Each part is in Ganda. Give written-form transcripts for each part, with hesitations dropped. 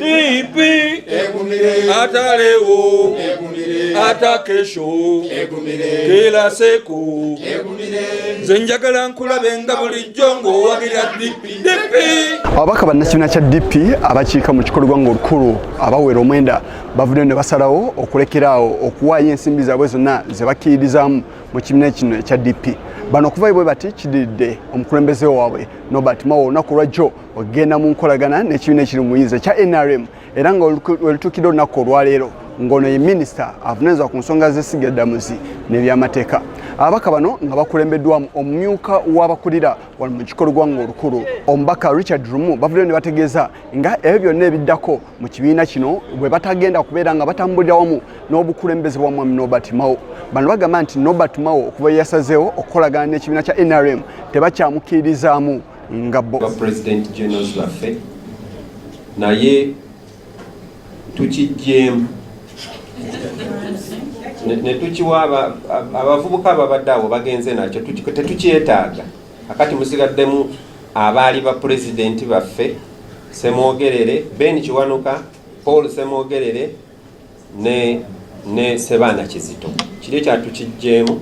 DP atalewo atakesho kila seku zenjagala nkulabe nga bulijjo ng'owagira DP. Ababaka bannakibiina kya DP abakiika mu kikolwa ng'olukulu abawera omwenda bavudde ne basalawo okulekeraawo okuwaayo ensimbi zaabwe zonna ze bakkiririzaamu mu kibiina kino ekya DP. Bano okuva bwe bati kididde omukulembeze waabwe Norbert Mao olunaku lwajjo okugenda mu nkolagana n'ekibiina ekiri mu buyinza kya NRM era nga olutuukidde olunaku olwaleero ng'ono ye minisita avunaanyizibwa ku nsonga z'essigaddamuzi n'ebyamateeka. Ababaka bano nga bakulembeddwamu omumyuka w'abakulira wano mu kikolwa ng'olukulu omubaka Richard Rumu bavuddeyo ne bategeeza nga ebyo byonna ebiddako mu kibiina kino bwe batagenda kubeera nga batambulira wamu n'obukulembeze bwa mwami Norbert Mao. Bano bagamba nti Norbert Mao okuva yasazeewo okukolagana n'ekibiina kya NRM tebakyamukkiririzaamu nga bo. President General baffe naye tukijjeemu ne tukiwa abavubuka ababadde awo bagenze nakyo tetukyetaaga. Akati musigaddemu abaali ba president baffe Semwogerere, Ben Kiwanuka, Paul Semwogerere ne Sebaana Kizito. Kiri ekyatukijjeemu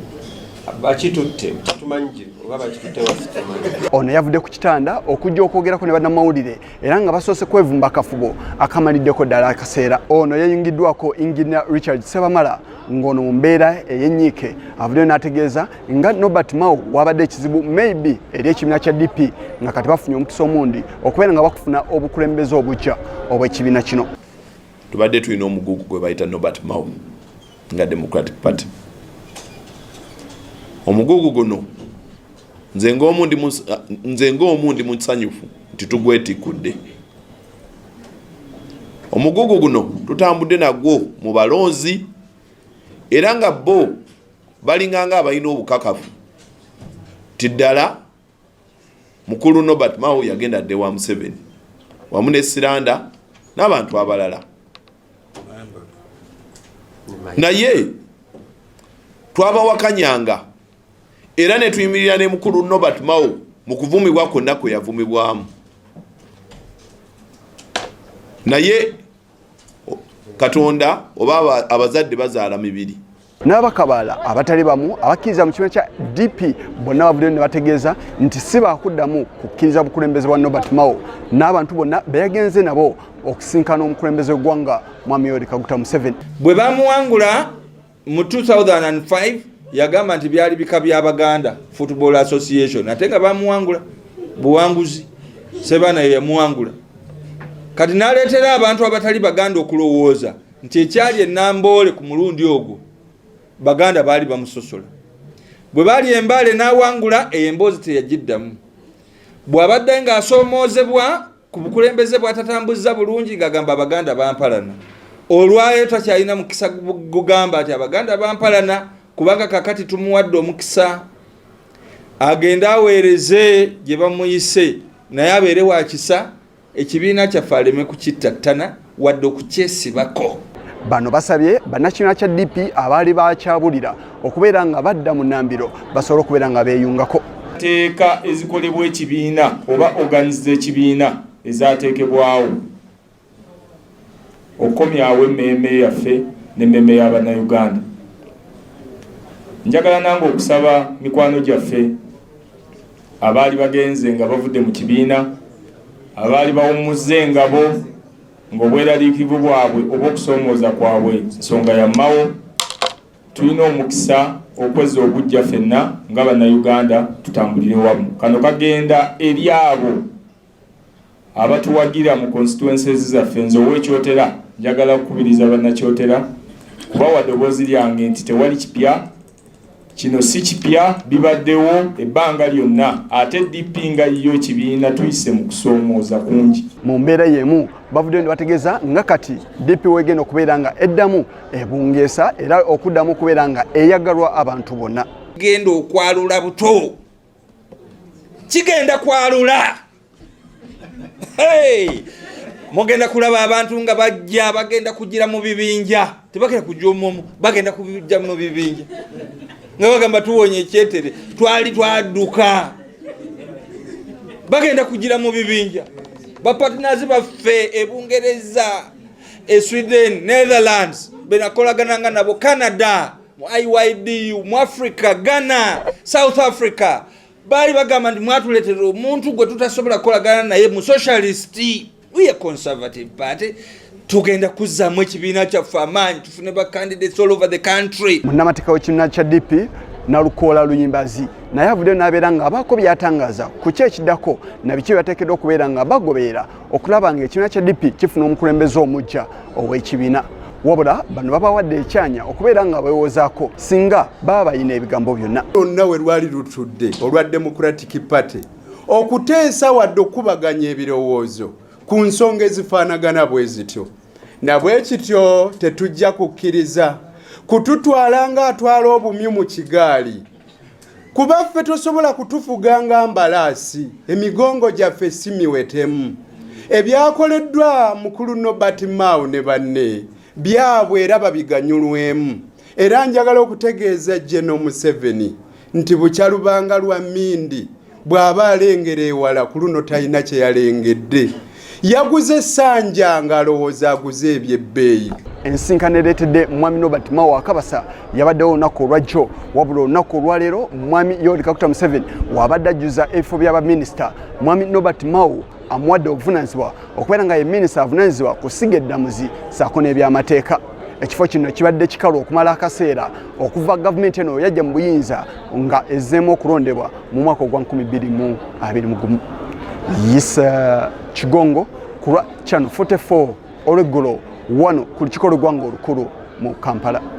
bakitutte tumanyi oba bakitutte wasitumanyi. Ono yavudde ku kitanda okujja okwogerako ne bannamawulire era nga basoose kwevumba akafubo akamaliddeko ddala akaseera. Ono yayingiddwako Engineer Richard Sebamala ng'ono mu mbeera ey'ennyiike avuddeyo n'ategeeza nga Norbert Mao wabadde ekizibu maybe eri ekibiina kya DP nga kati bafunye omukisa omundi okubeera nga bakufuna obukulembeze obujja obw'ekibiina kino. Tubadde tulina omugugu gwe bayita Norbert Mao nga Democratic Party. Omugugu guno nze ng'omundi musanyufu nti tugwetikudde. Omugugu guno tutambudde nagwo mu balonzi era nga bo balinganga abalina obukakafu ti ddala mukulu Norbert Mao yagenda dde wa Museveni wamu ne Siranda n'abantu abalala. Naye twabawakanyanga era ne tuyimirira ne mukulu Norbert Mao mu kuvumibwa kwonna kwe yavumibwamu. Naye Katonda oba abazadde bazaala mibiri. N'abakabaala abatali bamu abakkiriza mu kibiina kya DP bonna bavuddeyo ne bategeeza nti si baakuddamu kukkiriza bukulembeze bwa Norbert Mao n'abantu bonna beyagenze nabo okusinkana omukulembeze gw'eggwanga mwami Yoweri Kaguta Museveni. Bwe bamuwangula mu 2005 yagamba nti byali bika by'Abaganda Football Association ate nga bamuwangula buwanguzi Sebaana ye yamuwangula. Kati n'aleetera abantu abatali Baganda okulowooza nti ekyali ennamboole ku mulundi ogwo Baganda baali bamusosola. Bwe baali embaale n'awangula emboozi teyagiddamu. Bw'abadde ng'asoomoozebwa ku bukulembeze bw'atatambuza bulungi ng'agamba Abaganda bampalana. Olwayo takyalina mukisa gugamba nti Abaganda bampalana kubanga kakati tumuwadde omukisa agenda aweereze gye bamuyise naye abeere wa kisa ekibiina kyaffe aleme kukittattana wadde okukyesibako. Bano basabye bannakibiina kya DP abaali bakyabulira okubeera nga badda mu nnambiro basobole okubeera nga beeyungako. Teeka ezikolebwa ekibiina oba organize ekibiina ezaateekebwawo okukomyawo emmeeme yaffe n'emmeeme y'Abannayuganda. Njagala nange okusaba mikwano gyaffe abaali bagenze nga bavudde mu kibiina, abaali bawummuze engabo ng'obweraliikivu bwabwe oba okusoomooza kwabwe ensonga ya Mao, tulina omukisa okwezza obujja ffenna nga Bannayuganda tutambulire wamu. Kano kagenda eri abo abatuwagira mu constituencies zaffe. Nze ow'Ekyotera njagala kukubiriza Bannakyotera kubawa ddoboozi lyange nti tewali kipya. Kino si kipya, bibaddewo ebbanga lyonna ate DP nga yo kibiina tuyise mu kusoomooza kungi. Mu mbeera y'emu bavuddeyo ne bategeeza nga kati DP wegenda okubeera nga eddamu ebungeesa era okuddamu okubeera nga eyagalwa abantu bonna. Genda okwalula buto kigenda kwalula. Mugenda kulaba abantu nga bajja bagenda kugira mu bibinja tebagenda kujja omumu bagenda kujja mu bibinja nga bagamba tuwonye ekyetere twali twadduka bagenda kugira mu bibinja bapartners baffe ebungereza Sweden Netherlands benakolagananga nabo Canada mu IYDU mu Africa Ghana South Africa bali bagamba ndi mwatuletera omuntu gwe tutasobola kolagana naye mu socialist. We are conservative party tugenda kuzzamu ekibiina kyaffe amaanyi tufune ba candidates all over the country. Munnamateeka w'ekibiina kya DP Nalukoola Luyimbazi naye avuddeyo n'abeera nga abaako byatangaza ku ki ekiddako na biki byateekeddwa okubeera nga bagoberera okulaba ng'ekibiina kya DP kifuna omukulembeze omuggya ow'ekibiina. Wabula bano babawadde ekyanya okubeera nga beewozaako singa baba balina ebigambo byonna. Lwonna we lwali lutudde olwa Democratic Party okuteesa wadde okubaganya ebirowoozo ku nsonga ezifaanagana bwe zityo. Na bwe kityo tetujja kukkiriza kututwala nga atwala obumyu mu kigaali. Kuba ffe tosobola kutufuga nga mbalaasi, emigongo gyaffe si miwetemu. Ebyakoleddwa mukulu Norbert Mao ne banne byabwe era babiganyulwemu. Era njagala okutegeeza General Museveni nti bukyalubanga lwa Mindi bw'aba alengera ewala ku luno talina kye yalengedde. Yaguze essanja ng'alowooza aguze ebyebbeeyi. Ensinkano ereetedde mwami Norbert Mao akabasa yabaddewo olunaku olwajjo, wabula olunaku olwaleero mwami Yoweri Kaguta Museveni wabadde ajjuza ebifo by'abaminisita. Mwami Norbert Mao amuwadde obuvunaanyizibwa okubeera nga ye minisita avunaanyizibwa kusiga eddamuzi ssaako n'ebyamateeka. Ekifo kino kibadde kikalu okumala akaseera okuva gavumenti eno yajja mu buyinza nga ezzeemu okulondebwa mu mwaka ogwa 2021. Yisa Kigongo kulwa Channel 44 olweggulo wano ku lukiiko lw'eggwanga olukulu mu Kampala.